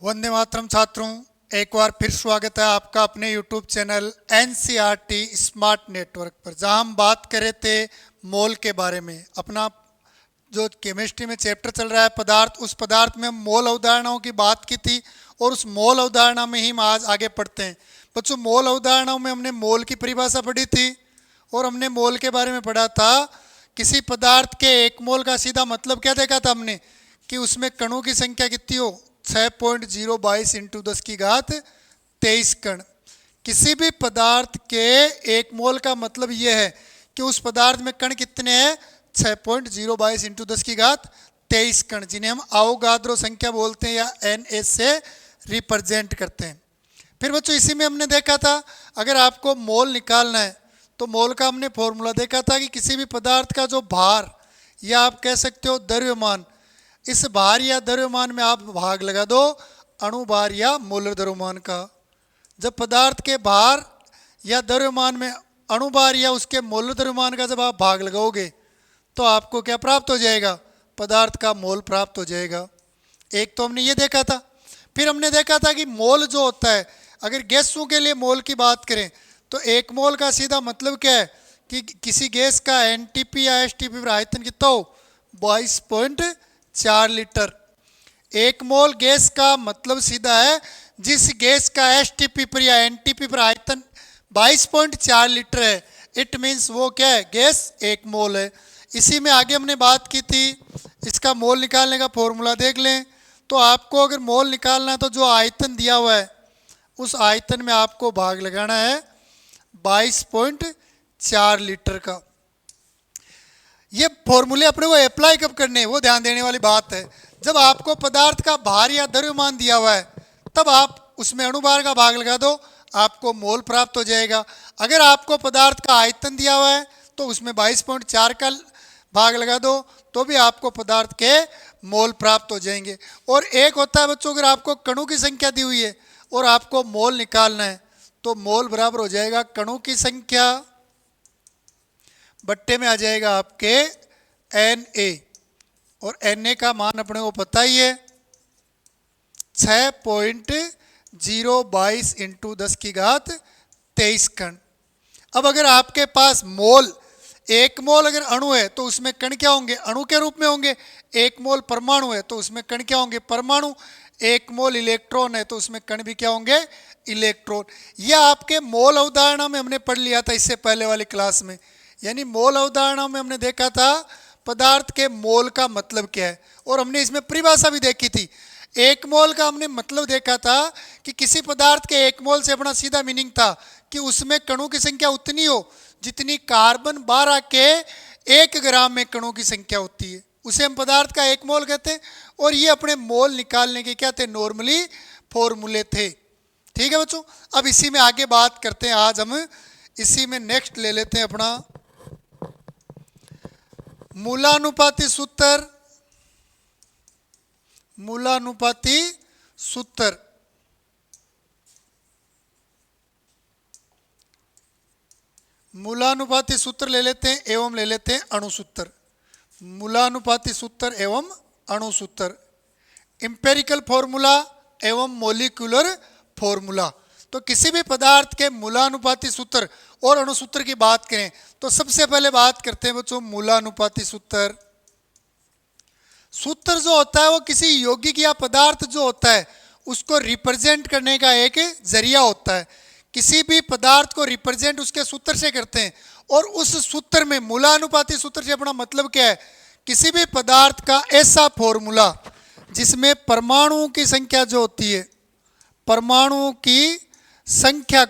वंदे मातरम छात्रों, एक बार फिर स्वागत है आपका अपने YouTube channel NCERT smart network पर, जहां हम बात कर रहे थे मोल के बारे में। अपना जो केमिस्ट्री में चैप्टर चल रहा है पदार्थ, उस पदार्थ में हम मोल अवधारणाओं की बात की थी और उस मोल अवधारणा में ही हम आज आगे पढ़ते हैं। बच्चों, मोल अवधारणाओं में हमने मोल की परिभाषा पढ़ी थी और हमने मोल के बारे में पढ़ा था किसी पदार्थ के एक मोल का सीधा मतलब क्या देखा था हमने कि उसमें कणों की संख्या कितनी हो, 6.022 इंटू 10 की घात 23 कण। किसी भी पदार्थ के एक मोल का मतलब यह है कि उस पदार्थ में कण कितने हैं, 6.022 इंटू 10 की घात 23 कण, जिन्हें हम अवोगाद्रो संख्या बोलते हैं या NS से रिप्रेजेंट करते हैं। फिर बच्चों, इसी में हमने देखा था अगर आपको मोल निकालना है तो मोल का हमने फॉर्मूला देखा था कि किसी भी पदार्थ का जो भार या आप कह सकते हो द्रव्यमान, इस भार या द्रव्यमान में आप भाग लगा दो अणुभार या मोलर द्रव्यमान का। जब पदार्थ के भार या द्रव्यमान में अणुभार या उसके मोलर द्रव्यमान का जब आप भाग लगाओगे तो आपको क्या प्राप्त हो जाएगा, पदार्थ का मोल प्राप्त हो जाएगा। एक तो हमने ये देखा था। फिर हमने देखा था कि मोल जो होता है, अगर गैसों के लिए मोल की बात करें तो एक मोल का सीधा मतलब क्या है कि किसी गैस का NTP या STP पर आयतन कितना हो, 22.4 लीटर। एक मोल गैस का मतलब सीधा है जिस गैस का STP पर या NTP पर आयतन 22.4 लीटर है, इट मीन्स वो क्या है, गैस एक मोल है। इसी में आगे हमने बात की थी, इसका मोल निकालने का फॉर्मूला देख लें। तो आपको अगर मोल निकालना है तो जो आयतन दिया हुआ है उस आयतन में आपको भाग लगाना है 22.4 लीटर का। ये फॉर्मूले अपने को अप्लाई कब करने हैं वो ध्यान देने वाली बात है। जब आपको पदार्थ का भार या द्रव्यमान दिया हुआ है तब आप उसमें अणुभार का भाग लगा दो, आपको मोल प्राप्त हो जाएगा। अगर आपको पदार्थ का आयतन दिया हुआ है तो उसमें 22.4 का भाग लगा दो तो भी आपको पदार्थ के मोल प्राप्त हो जाएंगे। और एक होता है बच्चों, अगर आपको कणों की संख्या दी हुई है और आपको मोल निकालना है तो मोल बराबर हो जाएगा कणों की संख्या बट्टे में आ जाएगा आपके Na, और Na का मान अपने को पता ही है 6.022 इंटू 10 की घात 23 कण। अब अगर आपके पास मोल, एक मोल अगर अणु है तो उसमें कण क्या होंगे, अणु के रूप में होंगे। एक मोल परमाणु है तो उसमें कण क्या होंगे, परमाणु। एक मोल इलेक्ट्रॉन है तो उसमें कण भी क्या होंगे, इलेक्ट्रॉन। यह आपके मोल अवधारणा में हमने पढ़ लिया था इससे पहले वाली क्लास में। यानी मोल अवधारणा में हमने देखा था पदार्थ के मोल का मतलब क्या है, और हमने इसमें परिभाषा भी देखी थी। एक मोल का हमने मतलब देखा था कि किसी पदार्थ के एक मोल से अपना सीधा मीनिंग था कि उसमें कणों की संख्या उतनी हो जितनी कार्बन 12 के 1 ग्राम में कणों की संख्या होती है, उसे हम पदार्थ का एक मोल कहते हैं। और ये अपने मोल निकालने के क्या थे, नॉर्मली फॉर्मूले थे। ठीक है बच्चों, अब इसी में आगे बात करते हैं। आज हम इसी में नेक्स्ट ले लेते हैं अपना मूलानुपाती सूत्र। मूलानुपाती सूत्र, मूलानुपाती सूत्र ले लेते हैं एवं ले लेते हैं अणुसूत्र। मूलानुपाती सूत्र एवं अणुसूत्र, इंपेरिकल फॉर्मूला एवं मोलिकुलर फॉर्मूला। तो किसी भी पदार्थ के मूलानुपाती सूत्र और अणुसूत्र की बात करें तो सबसे पहले बात करते हैं बच्चों मूलानुपाती सूत्र। सूत्र जो होता है वो किसी यौगिक या पदार्थ जो होता है उसको रिप्रेजेंट करने का एक जरिया होता है। किसी भी पदार्थ को रिप्रेजेंट उसके सूत्र से करते हैं, और उस सूत्र में मूलानुपाती सूत्र से अपना मतलब क्या है, किसी भी पदार्थ का ऐसा फॉर्मूला जिसमें परमाणुओं की संख्या जो होती है, परमाणुओं की संख्या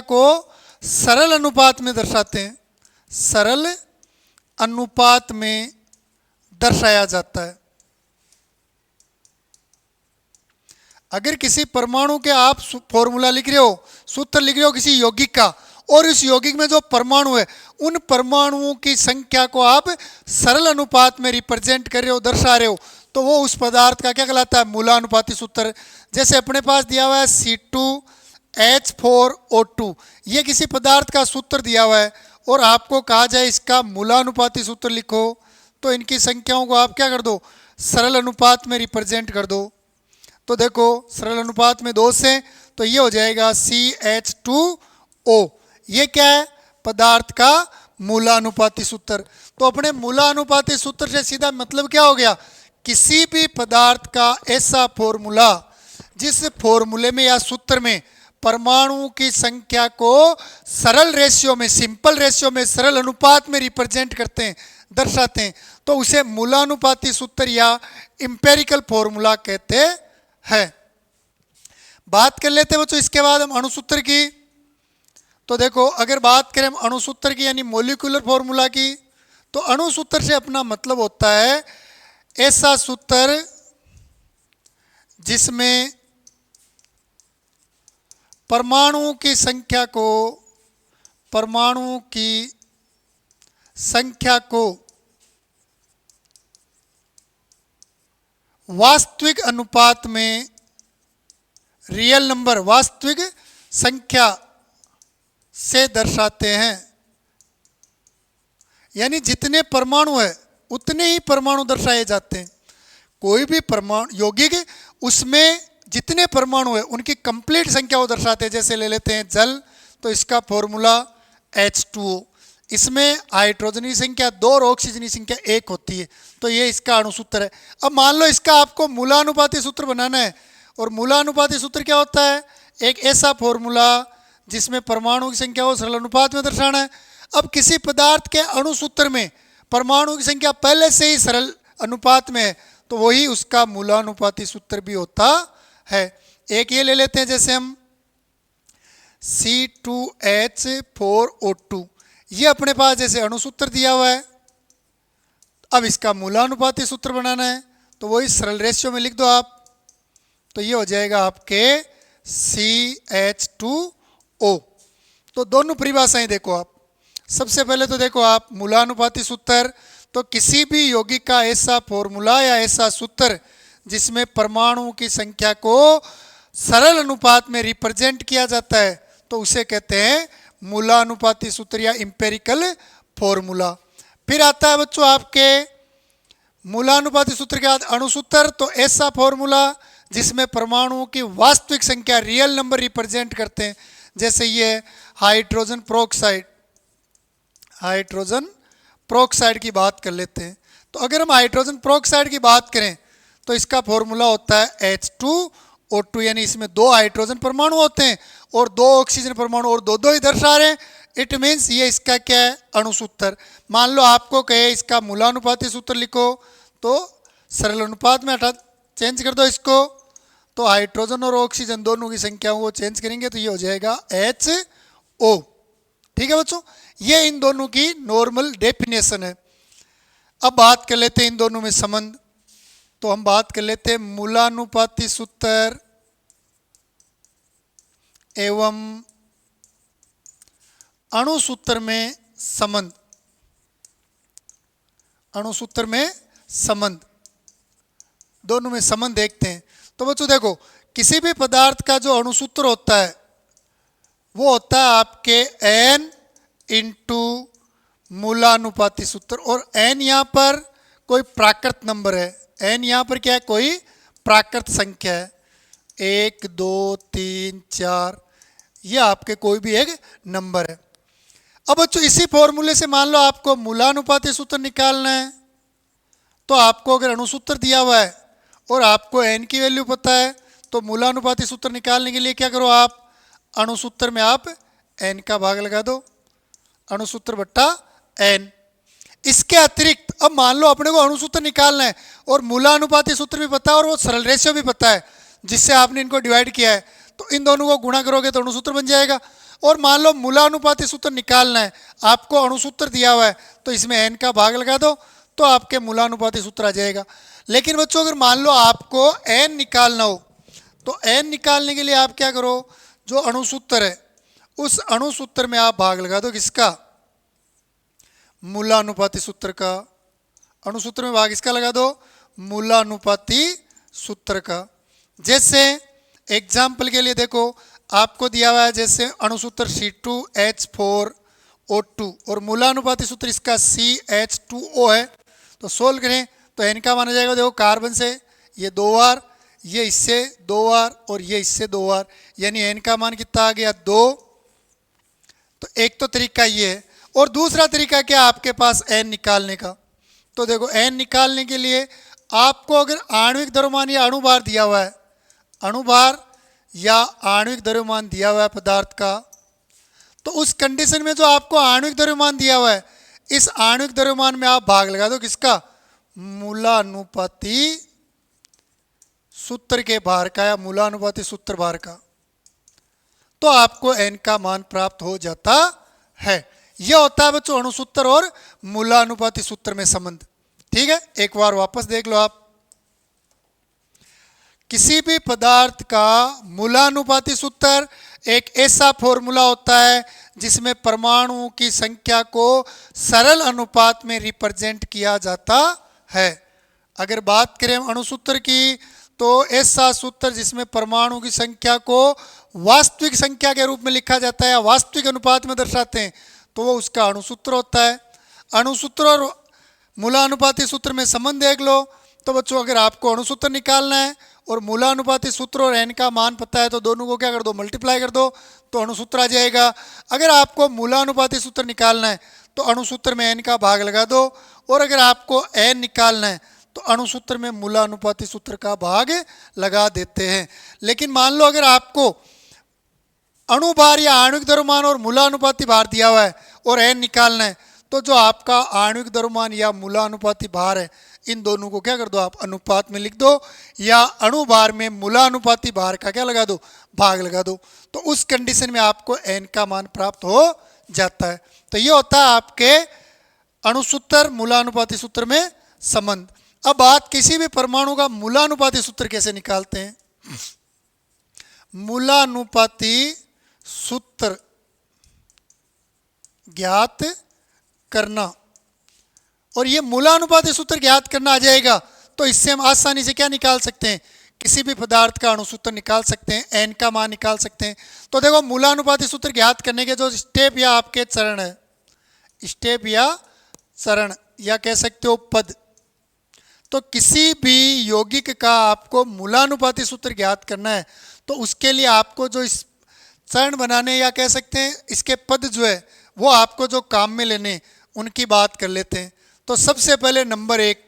को सरल अनुपात में दर्शाते हैं, सरल अनुपात में दर्शाया जाता है। अगर किसी परमाणु के आप फॉर्मूला लिख रहे हो, सूत्र लिख रहे हो किसी यौगिक का, और इस यौगिक में जो परमाणु है उन परमाणुओं की संख्या को आप सरल अनुपात में रिप्रेजेंट कर रहे हो, दर्शा रहे हो, तो वो उस पदार्थ का क्या कहलाता है, मूलानुपाती सूत्र। जैसे अपने पास दिया हुआ है C2H4O2, ये किसी पदार्थ का सूत्र दिया हुआ है और आपको कहा जाए इसका मूलानुपाती सूत्र लिखो, तो इनकी संख्याओं को आप क्या कर दो, सरल अनुपात में रिप्रेजेंट कर दो। तो देखो सरल अनुपात में 2 से, तो ये हो जाएगा CH2O। ये क्या है, पदार्थ का मूलानुपाती सूत्र। तो अपने मूलानुपाती सूत्र से सीधा मतलब क्या हो गया, किसी भी पदार्थ का ऐसा फॉर्मूला जिस फॉर्मूले में या सूत्र में परमाणु की संख्या को सरल रेशियो में, सिंपल रेशियो में, सरल अनुपात में रिप्रेजेंट करते हैं, दर्शाते हैं, तो उसे मूलानुपाती सूत्र या इंपेरिकल फॉर्मूला कहते हैं। बात कर लेते हैं बच्चों इसके बाद हम अणुसूत्र की। तो देखो अगर बात करें हम अणुसूत्र की यानी मॉलिक्यूलर फॉर्मूला की, तो अणुसूत्र से अपना मतलब होता है ऐसा सूत्र जिसमें परमाणु की संख्या को वास्तविक अनुपात में, रियल नंबर, वास्तविक संख्या से दर्शाते हैं। यानी जितने परमाणु है उतने ही परमाणु दर्शाए जाते हैं। कोई भी परमाणु यौगिक उसमें जितने परमाणु है उनकी कंप्लीट संख्या को दर्शाते हैं। जैसे ले लेते हैं जल, तो इसका फॉर्मूला H2O, इसमें हाइड्रोजन की संख्या 2 और ऑक्सीजन की संख्या 1 होती है। तो ये इसका अणुसूत्र है। अब मान लो इसका आपको मूलानुपाती सूत्र बनाना है, और मूलानुपाती सूत्र क्या होता है, एक ऐसा फॉर्मूला जिसमें परमाणु की संख्या को सरल अनुपात में दर्शाना है। अब किसी पदार्थ के अणुसूत्र में परमाणु की संख्या पहले से ही सरल अनुपात में है, तो वही उसका मूलानुपाती सूत्र भी होता है। एक ये ले लेते हैं, जैसे हम C2H4O2, ये अपने पास जैसे अणुसूत्र दिया हुआ है। अब इसका मूलानुपाती सूत्र बनाना है, तो वही सरल रेशियो में लिख दो आप, तो ये हो जाएगा आपके CH2O। तो दोनों परिभाषाएं देखो आप। सबसे पहले तो देखो आप मूलानुपाती सूत्र, तो किसी भी यौगिक का ऐसा फॉर्मूला या ऐसा सूत्र जिसमें परमाणु की संख्या को सरल अनुपात में रिप्रेजेंट किया जाता है, तो उसे कहते हैं मूलानुपाती सूत्र या इंपेरिकल फॉर्मूला। फिर आता है बच्चों आपके मूलानुपाती सूत्र के बाद अणुसूत्र, तो ऐसा फॉर्मूला जिसमें परमाणुओं की वास्तविक संख्या, रियल नंबर रिप्रेजेंट करते हैं। जैसे ये हाइड्रोजन प्रोक्साइड की बात कर लेते हैं। तो अगर हम हाइड्रोजन प्रोक्साइड की बात करें, तो इसका फॉर्मूला होता है H2O2, यानी इसमें 2 हाइड्रोजन परमाणु होते हैं और 2 ऑक्सीजन परमाणु, और दो ही दर्शा रहे हैं। इट मीन्स ये इसका क्या है, अणुसूत्र। मान लो आपको कहे इसका मूलानुपाती सूत्र लिखो, तो सरल अनुपात में चेंज कर दो इसको, तो हाइड्रोजन और ऑक्सीजन दोनों की संख्याओं को चेंज करेंगे, तो ये हो जाएगा HO। ठीक है बच्चों, ये इन दोनों की नॉर्मल डेफिनेशन है। अब बात कर लेते हैं इन दोनों में संबंध। तो हम बात कर लेते हैं मूलानुपाती सूत्र एवं अणुसूत्र में संबंध। अणुसूत्र में संबंध, दोनों में संबंध देखते हैं। तो बच्चों देखो, किसी भी पदार्थ का जो अणुसूत्र होता है वो होता है आपके N इंटू मूलानुपाती सूत्र, और N यहाँ पर कोई प्राकृत नंबर है। N यहाँ पर क्या है, कोई प्राकृत संख्या है, 1 2 3 4, ये आपके कोई भी एक नंबर है। अब बच्चों इसी फॉर्मूले से मान लो आपको मूलानुपाती सूत्र निकालना है, तो आपको अगर अणुसूत्र दिया हुआ है और आपको N की वैल्यू पता है, तो मूलानुपाती सूत्र निकालने के लिए क्या करो आप, अणुसूत्र में आप N का भाग लगा दो, अणुसूत्र बट्टा N। इसके अतिरिक्त अब मान लो अपने को अणुसूत्र निकालना है और मूलानुपाती सूत्र भी पता है और वो सरल रेशियो भी पता है जिससे आपने इनको डिवाइड किया है, तो इन दोनों को गुणा करोगे तो अणुसूत्र बन जाएगा। और मान लो मूलानुपाती सूत्र निकालना है, आपको अणुसूत्र दिया हुआ है, तो इसमें N का भाग लगा दो, तो आपके मूलानुपाती सूत्र आ जाएगा। लेकिन बच्चों अगर मान लो आपको N निकालना हो, तो N निकालने के लिए आप क्या करो, जो अणुसूत्र है उस अणुसूत्र में आप भाग लगा दो, किसका, मूलानुपाती सूत्र का। अणुसूत्र में भाग इसका लगा दो, मूलानुपाती सूत्र का। जैसे एग्जाम्पल के लिए देखो, आपको दिया हुआ है जैसे अणुसूत्र C2H4O2 और मूलानुपाती सूत्र इसका CH2O है, तो सोल्व करें तो n का मान आ जाएगा, देखो कार्बन से ये 2 बार, ये इससे 2 बार और ये इससे 2 बार, यानी n का मान कितना आ गया 2। तो एक तो तरीका ये है, और दूसरा तरीका क्या आपके पास n निकालने का। तो देखो n निकालने के लिए आपको अगर आणविक द्रव्यमान या अणुभार दिया हुआ है, अणुभार या आणविक द्रव्यमान दिया हुआ है पदार्थ का, तो उस कंडीशन में जो आपको आणविक द्रव्यमान दिया हुआ है, इस आणविक द्रव्यमान में आप भाग लगा दो किसका, मूलानुपाती सूत्र के भार का या मूलानुपाती सूत्र भार का, तो आपको n का मान प्राप्त हो जाता है। यह होता है बच्चों अणुसूत्र और मूलानुपाती सूत्र में संबंध। ठीक है, एक बार वापस देख लो आप। किसी भी पदार्थ का मूलानुपाती सूत्र एक ऐसा फॉर्मूला होता है जिसमें परमाणुओं की संख्या को सरल अनुपात में रिप्रेजेंट किया जाता है। अगर बात करें अणुसूत्र की, तो ऐसा सूत्र जिसमें परमाणु की संख्या को वास्तविक संख्या के रूप में लिखा जाता है या वास्तविक अनुपात में दर्शाते हैं, तो वो उसका अणुसूत्र होता है। अणुसूत्र और मूलानुपाती सूत्र में संबंध देख लो। तो बच्चों अगर आपको अणुसूत्र निकालना है और मूलानुपाती सूत्र और n का मान पता है, तो दोनों को क्या कर दो, मल्टीप्लाई कर दो, तो अणुसूत्र आ जाएगा। अगर आपको मूलानुपाती सूत्र निकालना है तो अणुसूत्र में n का भाग लगा दो, और अगर आपको n निकालना है तो अणुसूत्र में मूलानुपाती सूत्र का भाग लगा देते हैं। लेकिन मान लो अगर आपको अणुभार या आणविक द्रव्यमान और मूलानुपाती भार दिया हुआ है और n निकालना है, तो जो आपका आणविक द्रव्यमान या मूलानुपाती भार है, इन दोनों को क्या कर दो, आप अनुपात में लिख दो, या अणुभार में मूलानुपाती भार का क्या लगा दो, भाग लगा दो। तो उस कंडीशन में आपको n का मान प्राप्त हो जाता है। तो ये होता है आपके अणुसूत्र मूलानुपाती सूत्र में संबंध। अब बात किसी भी परमाणु का मूलानुपाती सूत्र कैसे निकालते हैं। मूलानुपाती सूत्र ज्ञात करना, और ये मूलानुपाती सूत्र ज्ञात करना आ जाएगा तो इससे हम आसानी से क्या निकाल सकते हैं, किसी भी पदार्थ का अणुसूत्र निकाल सकते हैं, n का मान निकाल सकते हैं। तो देखो मूलानुपाती सूत्र ज्ञात करने के जो स्टेप या आपके चरण है, स्टेप या चरण या कह सकते हो पद, तो किसी भी यौगिक का आपको मूलानुपाती सूत्र ज्ञात करना है तो उसके लिए आपको जो इस चरण बनाने या कह सकते हैं इसके पद जो है वो आपको जो काम में लेने, उनकी बात कर लेते हैं। तो सबसे पहले नंबर 1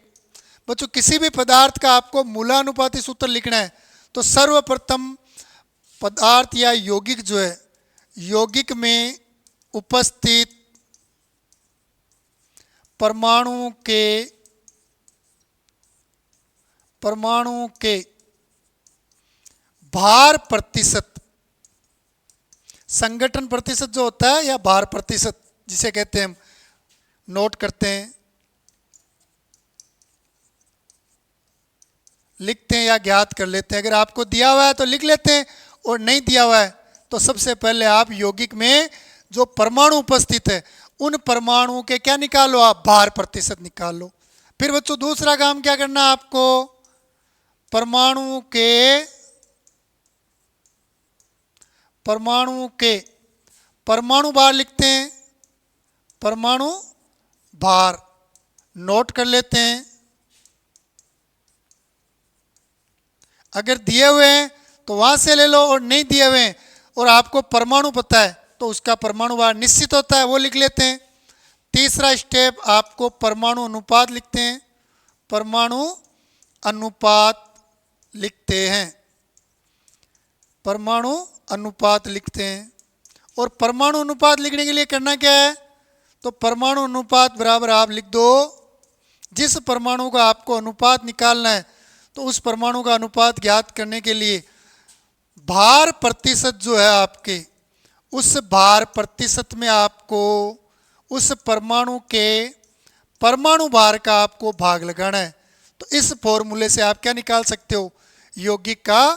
बच्चों, किसी भी पदार्थ का आपको मूलानुपाती सूत्र लिखना है तो सर्वप्रथम पदार्थ या यौगिक जो है, यौगिक में उपस्थित परमाणु के भार प्रतिशत, संगठन प्रतिशत जो होता है या भार प्रतिशत जिसे कहते हैं, हम नोट करते हैं, लिखते हैं या ज्ञात कर लेते हैं। अगर आपको दिया हुआ है तो लिख लेते हैं, और नहीं दिया हुआ है तो सबसे पहले आप यौगिक में जो परमाणु उपस्थित है उन परमाणुओं के क्या निकालो, आप भार प्रतिशत निकाल लो। फिर बच्चों दूसरा काम क्या करना है आपको, परमाणु के परमाणु भार लिखते हैं, परमाणु भार नोट कर लेते हैं। अगर दिए हुए हैं तो वहां से ले लो, और नहीं दिए हुए हैं और आपको परमाणु पता है तो उसका परमाणु भार निश्चित होता है, वो लिख लेते हैं। तीसरा स्टेप आपको परमाणु अनुपात लिखते हैं, परमाणु अनुपात लिखते हैं, परमाणु अनुपात लिखते हैं। और परमाणु अनुपात लिखने के लिए करना क्या है, तो परमाणु अनुपात बराबर आप लिख दो, जिस परमाणु का आपको अनुपात निकालना है तो उस परमाणु का अनुपात ज्ञात करने के लिए भार प्रतिशत जो है आपके, उस भार प्रतिशत में आपको उस परमाणु के परमाणु भार का आपको भाग लगाना है। तो इस फॉर्मूले से आप क्या निकाल सकते हो, यौगिक का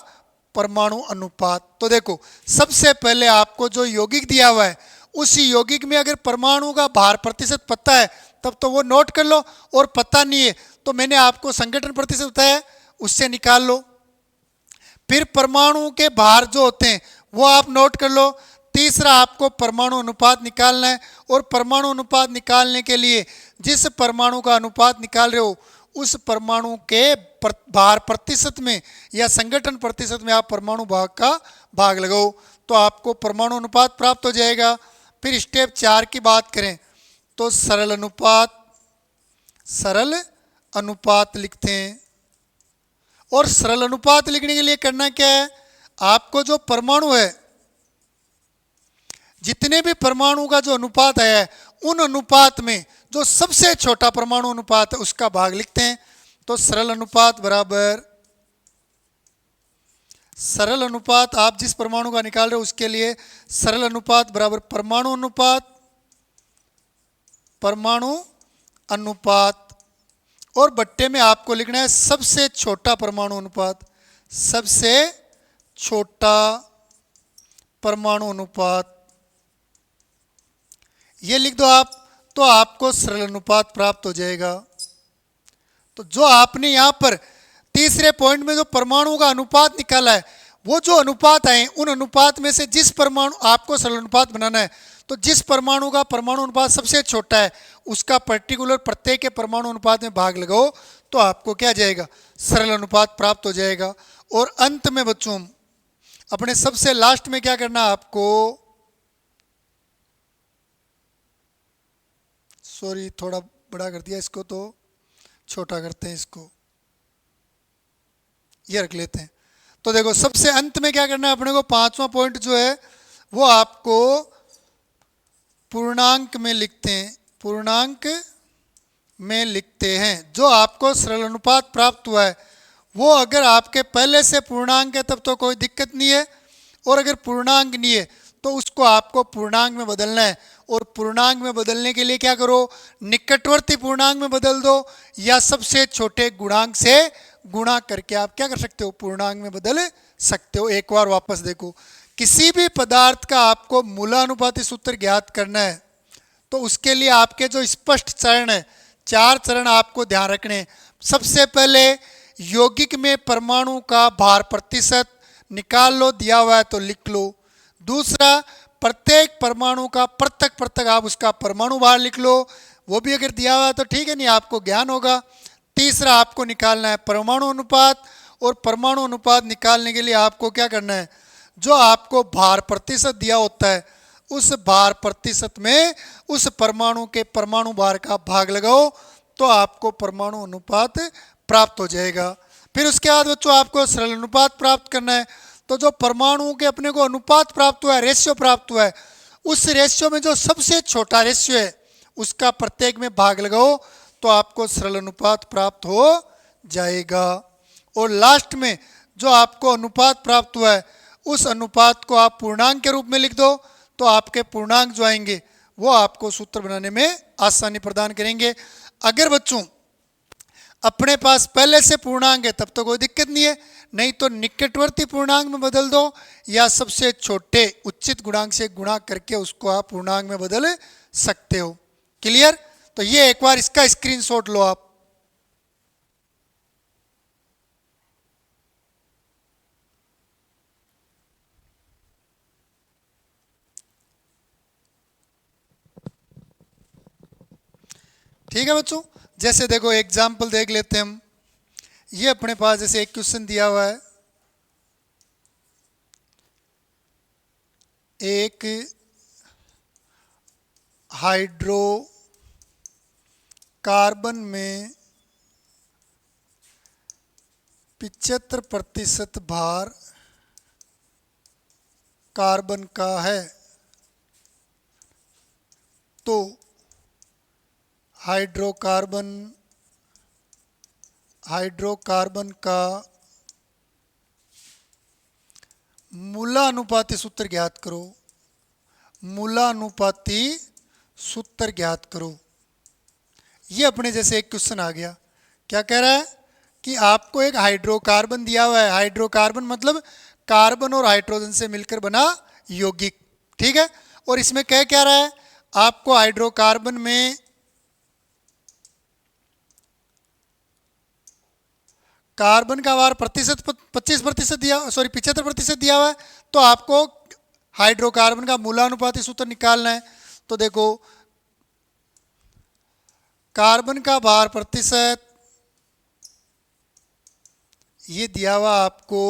परमाणु अनुपात। तो देखो सबसे पहले आपको जो यौगिक दिया हुआ है उस यौगिक में अगर परमाणु का भार प्रतिशत पता है तब तो वो नोट कर लो, और पता नहीं है तो मैंने आपको संगठन प्रतिशत बताया उससे निकाल लो। फिर परमाणु के भार जो होते हैं वो आप नोट कर लो। तीसरा आपको परमाणु अनुपात निकालना है, और परमाणु अनुपात निकालने के लिए जिस परमाणु का अनुपात निकाल रहे हो उस परमाणु के भार प्रतिशत में या संगठन प्रतिशत में आप परमाणु भाग का भाग लगाओ तो आपको परमाणु अनुपात प्राप्त हो जाएगा। फिर स्टेप 4 की बात करें तो सरल अनुपात लिखते हैं। और सरल अनुपात लिखने के लिए करना क्या है, आपको जो परमाणु है, जितने भी परमाणु का जो अनुपात है, उन अनुपात में जो सबसे छोटा परमाणु अनुपात है उसका भाग लिखते हैं। तो सरल अनुपात बराबर, सरल अनुपात आप जिस परमाणु का निकाल रहे हो उसके लिए सरल अनुपात बराबर परमाणु अनुपात, और बट्टे में आपको लिखना है सबसे छोटा परमाणु अनुपात, सबसे छोटा परमाणु अनुपात, ये लिख दो आप, तो आपको सरल अनुपात प्राप्त हो जाएगा। तो जो आपने यहां पर तीसरे पॉइंट में जो परमाणु का अनुपात निकाला है, वो जो अनुपात आए उन अनुपात में से जिस परमाणु आपको सरल अनुपात बनाना है, तो जिस परमाणु का परमाणु अनुपात सबसे छोटा है उसका पर्टिकुलर प्रत्येक के परमाणु अनुपात में भाग लगाओ तो आपको क्या जाएगा, सरल अनुपात प्राप्त हो जाएगा। और अंत में बच्चों अपने सबसे लास्ट में क्या करना है आपको, सॉरी थोड़ा बड़ा कर दिया इसको, तो छोटा करते हैं इसको, ये रख लेते हैं। तो देखो सबसे अंत में क्या करना है अपने को, पांचवा पॉइंट जो है वो आपको पूर्णांक में लिखते हैं, पूर्णांक में लिखते हैं। जो आपको सरल अनुपात प्राप्त हुआ है वो अगर आपके पहले से पूर्णांक है तब तो कोई दिक्कत नहीं है, और अगर पूर्णांक नहीं है तो उसको आपको पूर्णांक में बदलना है। और पूर्णांक में बदलने के लिए क्या करो, निकटवर्ती पूर्णांक में बदल दो या सबसे छोटे गुणांक से गुणा करके आप क्या कर सकते हो, पूर्णांक में बदल सकते हो। एक बार वापस देखो, किसी भी पदार्थ का आपको मूलानुपाती सूत्र ज्ञात करना है तो उसके लिए आपके जो स्पष्ट चरण है, 4 चरण आपको ध्यान रखने हैं। सबसे पहले यौगिक में परमाणु का भार प्रतिशत निकाल लो, दिया हुआ है तो लिख लो। दूसरा, प्रत्येक परमाणु का पृथक पृथक आप उसका परमाणु भार लिख लो, वो भी अगर दिया हुआ है तो ठीक है, नहीं आपको ज्ञान होगा। तीसरा, आपको निकालना है परमाणु अनुपात, और परमाणु अनुपात निकालने के लिए आपको क्या करना है, जो आपको भार प्रतिशत दिया होता है उस भार प्रतिशत में उस परमाणु के परमाणु भार का भाग लगाओ तो आपको परमाणु अनुपात प्राप्त हो जाएगा। फिर उसके बाद बच्चों आपको सरल अनुपात प्राप्त करना है। तो जो परमाणुओं के अपने को अनुपात प्राप्त हुआ है, रेशियो प्राप्त हुआ है, उस रेशियो में जो सबसे छोटा रेशियो है उसका प्रत्येक में भाग लगाओ तो आपको सरल अनुपात प्राप्त हो जाएगा। और लास्ट में जो आपको अनुपात प्राप्त हुआ है उस अनुपात को आप पूर्णांक के रूप में लिख दो तो आपके पूर्णांक जो आएंगे वो आपको सूत्र बनाने में आसानी प्रदान करेंगे। अगर बच्चों अपने पास पहले से पूर्णांक है तब तो कोई दिक्कत नहीं है, नहीं तो निकटवर्ती पूर्णांक में बदल दो या सबसे छोटे उचित गुणांक से गुणा करके उसको आप पूर्णांक में बदल सकते हो। क्लियर? तो ये एक बार इसका स्क्रीनशॉट लो आप। ठीक है बच्चों, जैसे देखो एग्जाम्पल देख लेते हैं हम। ये अपने पास जैसे एक क्वेश्चन दिया हुआ है, एक हाइड्रोकार्बन में 75% भार कार्बन का है, तो हाइड्रोकार्बन का मूलानुपाती सूत्र ज्ञात करो, मूलानुपाती सूत्र ज्ञात करो। ये अपने जैसे एक क्वेश्चन आ गया, क्या कह रहा है कि आपको एक हाइड्रोकार्बन दिया हुआ है, हाइड्रोकार्बन मतलब कार्बन और हाइड्रोजन से मिलकर बना यौगिक, ठीक है। और इसमें कह क्या रहा है, आपको हाइड्रोकार्बन में कार्बन का भार प्रतिशत 25% दिया, सॉरी 75% दिया हुआ है, तो आपको हाइड्रोकार्बन का मूलानुपाती सूत्र निकालना है। तो देखो कार्बन का भार प्रतिशत ये दिया हुआ आपको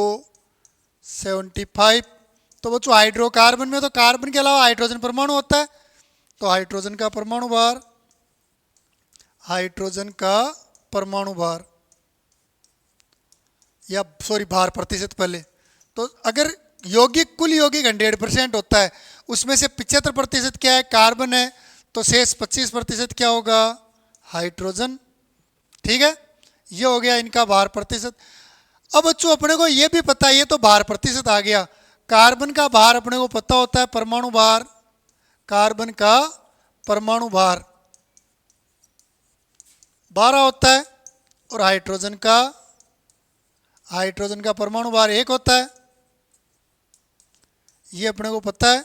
75। तो बच्चों हाइड्रोकार्बन में तो कार्बन के अलावा हाइड्रोजन परमाणु होता है, तो हाइड्रोजन का परमाणु भार, हाइड्रोजन का परमाणु भार या सॉरी भार प्रतिशत पहले। तो अगर यौगिक कुल यौगिक 100% होता है, उसमें से 75% क्या है, कार्बन है, तो शेष 25% क्या होगा, हाइड्रोजन। ठीक है, ये हो गया इनका भार प्रतिशत। अब बच्चों अपने को ये भी पता है, ये तो भार प्रतिशत आ गया, कार्बन का भार अपने को पता होता है, परमाणु भार, कार्बन का परमाणु भार 12 होता है और हाइड्रोजन का परमाणु भार 1 होता है। ये अपने को पता है।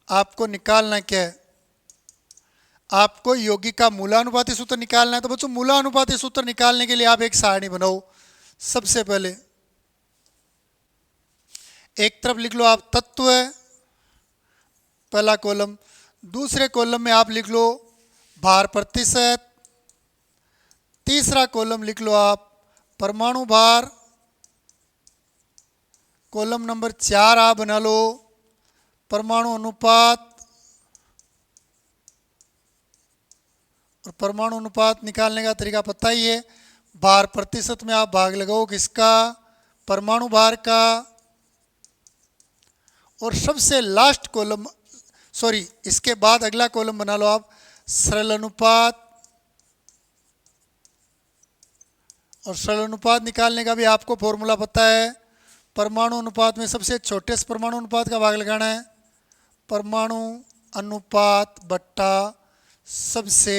आपको निकालना क्या है, आपको यौगिक का मूलानुपाती सूत्र निकालना है। तो बच्चों मूलानुपाती सूत्र निकालने के लिए आप एक सारणी बनाओ। सबसे पहले एक तरफ लिख लो आप तत्व है, पहला कॉलम, दूसरे कॉलम में आप लिख लो भार प्रतिशत, तीसरा कॉलम लिख लो आप परमाणु भार, कॉलम नंबर 4 आप बना लो परमाणु अनुपात, और परमाणु अनुपात निकालने का तरीका पता ही है, भार प्रतिशत में आप भाग लगाओ किसका, परमाणु भार का, और सबसे लास्ट कॉलम सॉरी इसके बाद अगला कॉलम बना लो आप सरल अनुपात। और सरल अनुपात निकालने का भी आपको फॉर्मूला पता है, परमाणु अनुपात में सबसे छोटे से परमाणु अनुपात का भाग लगाना है, परमाणु अनुपात बट्टा सबसे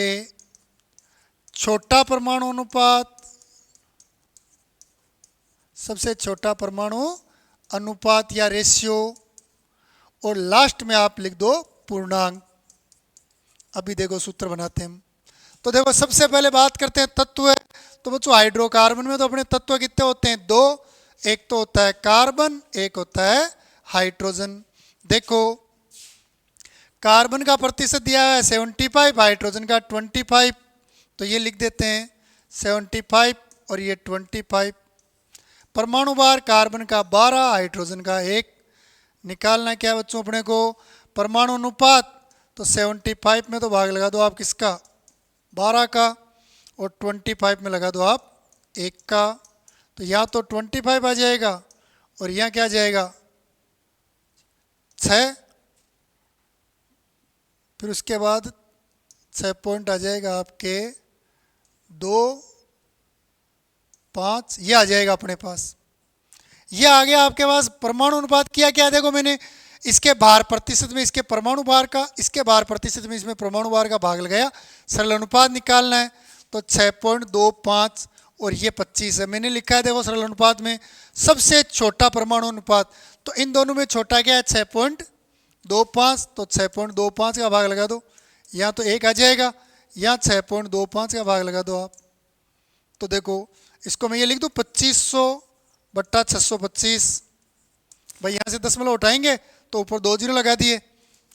छोटा परमाणु अनुपात, सबसे छोटा परमाणु अनुपात या रेशियो, और लास्ट में आप लिख दो पूर्णांक। अभी देखो सूत्र बनाते हैं हम। तो देखो सबसे पहले बात करते हैं तत्व है। तो बच्चों हाइड्रोकार्बन में तो अपने तत्व कितने होते हैं, 2, एक तो होता है कार्बन, एक होता है हाइड्रोजन। देखो कार्बन का प्रतिशत दिया है 75, हाइड्रोजन का 25, तो ये लिख देते हैं 75 और ये 25। परमाणु भार कार्बन का 12, हाइड्रोजन का 1। निकालना क्या है बच्चों अपने को, परमाणु अनुपात, तो 75 में तो भाग लगा दो आप किसका, 12 का, और 25 में लगा दो आप 1 का। तो यहाँ तो 25 आ जाएगा और यहाँ क्या आ जाएगा 6, फिर उसके बाद 6 पॉइंट आ जाएगा आपके 2, 5, ये आ जाएगा अपने पास। ये आ गया आपके पास परमाणु अनुपात। किया क्या देखो मैंने, इसके भार प्रतिशत में इसके परमाणु भार का, इसके भार प्रतिशत में इसमें परमाणु भार का भाग लगाया, सरल अनुपात निकालना है। तो 6.25 और ये 25 है, मैंने लिखा है देखो सरल अनुपात में सबसे छोटा परमाणु अनुपात, तो इन दोनों में छोटा क्या है 6.25, तो 6.25 का भाग लगा दो, यहाँ तो 1 आ जाएगा, यहाँ 6.25 का भाग लगा दो आप। तो देखो इसको मैं ये लिख दूँ 2500 बट्टा 625, भाई यहाँ से दशमलव उठाएंगे तो ऊपर 2 जीरो लगा दिए।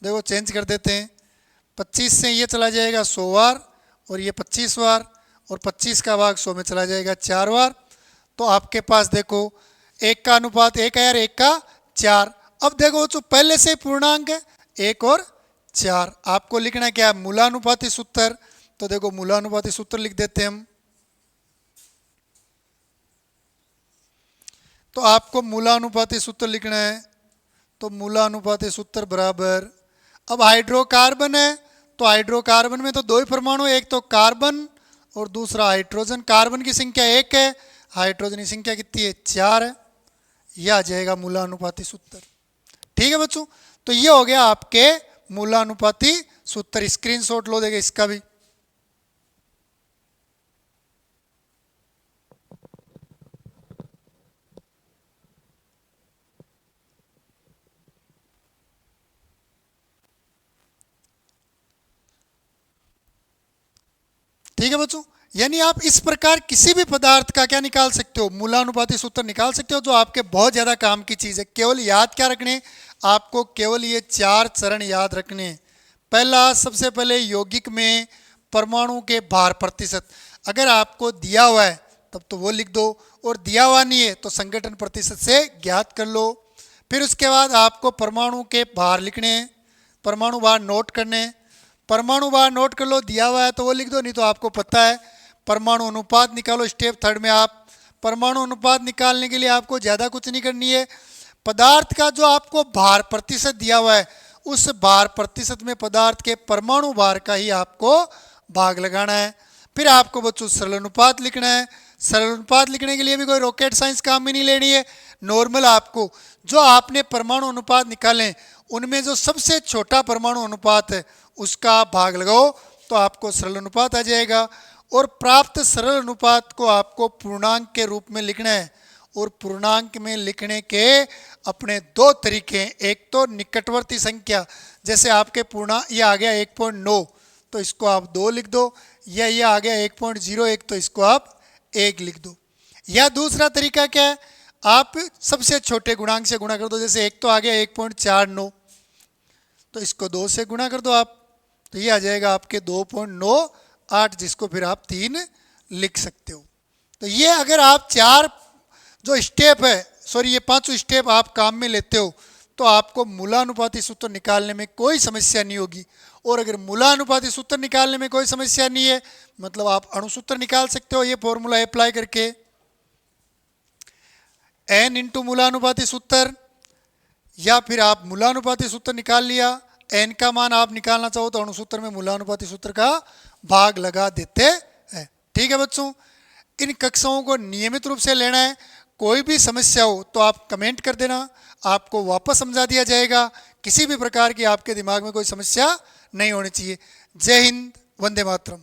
देखो चेंज कर देते हैं, 25 से ये चला जाएगा 100 बार और ये 25 बार, और 25 का भाग 100 में चला जाएगा 4 बार। तो आपके पास देखो 1 का अनुपात 1 है यार, 1 का 4। अब देखो जो पहले से पूर्णांक है 1 और 4, आपको लिखना क्या है मूलानुपाती सूत्र। तो देखो मूलानुपाती सूत्र लिख देते हैं हम। तो आपको मूलानुपाती सूत्र लिखना है, तो मूलानुपाती सूत्र बराबर, अब हाइड्रोकार्बन है तो हाइड्रोकार्बन में तो 2 ही परमाणु, एक तो कार्बन और दूसरा हाइड्रोजन। कार्बन की संख्या 1 है, हाइड्रोजन की संख्या कितनी है 4 है। यह आ जाएगा मूलानुपाती सूत्र। ठीक है बच्चों, तो ये हो गया आपके मूलानुपाती सूत्र। स्क्रीनशॉट लो देगा इसका भी। ठीक है बच्चों, यानी आप इस प्रकार किसी भी पदार्थ का क्या निकाल सकते हो, मूलानुपाती सूत्र निकाल सकते हो, जो आपके बहुत ज़्यादा काम की चीज़ है। केवल याद क्या रखने, आपको केवल ये 4 चरण याद रखने हैं। पहला, सबसे पहले यौगिक में परमाणु के भार प्रतिशत, अगर आपको दिया हुआ है तब तो वो लिख दो, और दिया हुआ नहीं है तो संगठन प्रतिशत से ज्ञात कर लो। फिर उसके बाद आपको परमाणु के भार लिखने हैं, परमाणु भार नोट करने हैं। परमाणु भार नोट कर लो, दिया हुआ है तो वो लिख दो, नहीं तो आपको पता है। परमाणु अनुपात निकालो स्टेप 3 में आप। परमाणु अनुपात निकालने के लिए आपको ज़्यादा कुछ नहीं करनी है। पदार्थ का जो आपको भार प्रतिशत दिया हुआ है, उस भार प्रतिशत में पदार्थ के परमाणु भार का ही आपको भाग लगाना है। फिर आपको बच्चों सरल अनुपात लिखना है। सरल अनुपात लिखने के लिए भी कोई रॉकेट साइंस काम में नहीं लेनी है। नॉर्मल आपको जो आपने परमाणु अनुपात निकालें उनमें जो सबसे छोटा परमाणु अनुपात है उसका भाग लगाओ तो आपको सरल अनुपात आ जाएगा। और प्राप्त सरल अनुपात को आपको पूर्णांक के रूप में लिखना है। और पूर्णांक में लिखने के अपने 2 तरीके हैं। एक तो निकटवर्ती संख्या, जैसे आपके ये आ गया 1.9 तो इसको आप 2 लिख दो, या ये आ गया 1.01 तो इसको आप 1 लिख दो। या दूसरा तरीका क्या है, आप सबसे छोटे गुणांक से गुणा कर दो। जैसे एक तो आ गया 1.49 तो इसको 2 से गुणा कर दो आप, तो ये आ जाएगा आपके 2.98, जिसको फिर आप 3 लिख सकते हो। तो ये अगर आप 4 जो स्टेप है, ये 5 स्टेप आप काम में लेते हो तो आपको मूलानुपाती सूत्र निकालने में कोई समस्या नहीं होगी। और अगर मूलानुपाती सूत्र निकालने में कोई समस्या नहीं है मतलब आप अणुसूत्र निकाल सकते हो ये फॉर्मूला अप्लाई करके। n इंटू मूलानुपाती सूत्र, या फिर आप मूलानुपाती सूत्र निकाल लिया, n का मान आप निकालना चाहो तो अणुसूत्र में मूलानुपाती सूत्र का भाग लगा देते हैं। ठीक है बच्चों, इन कक्षाओं को नियमित रूप से लेना है। कोई भी समस्या हो तो आप कमेंट कर देना, आपको वापस समझा दिया जाएगा। किसी भी प्रकार की आपके दिमाग में कोई समस्या नहीं होनी चाहिए। जय हिंद, वंदे मातरम।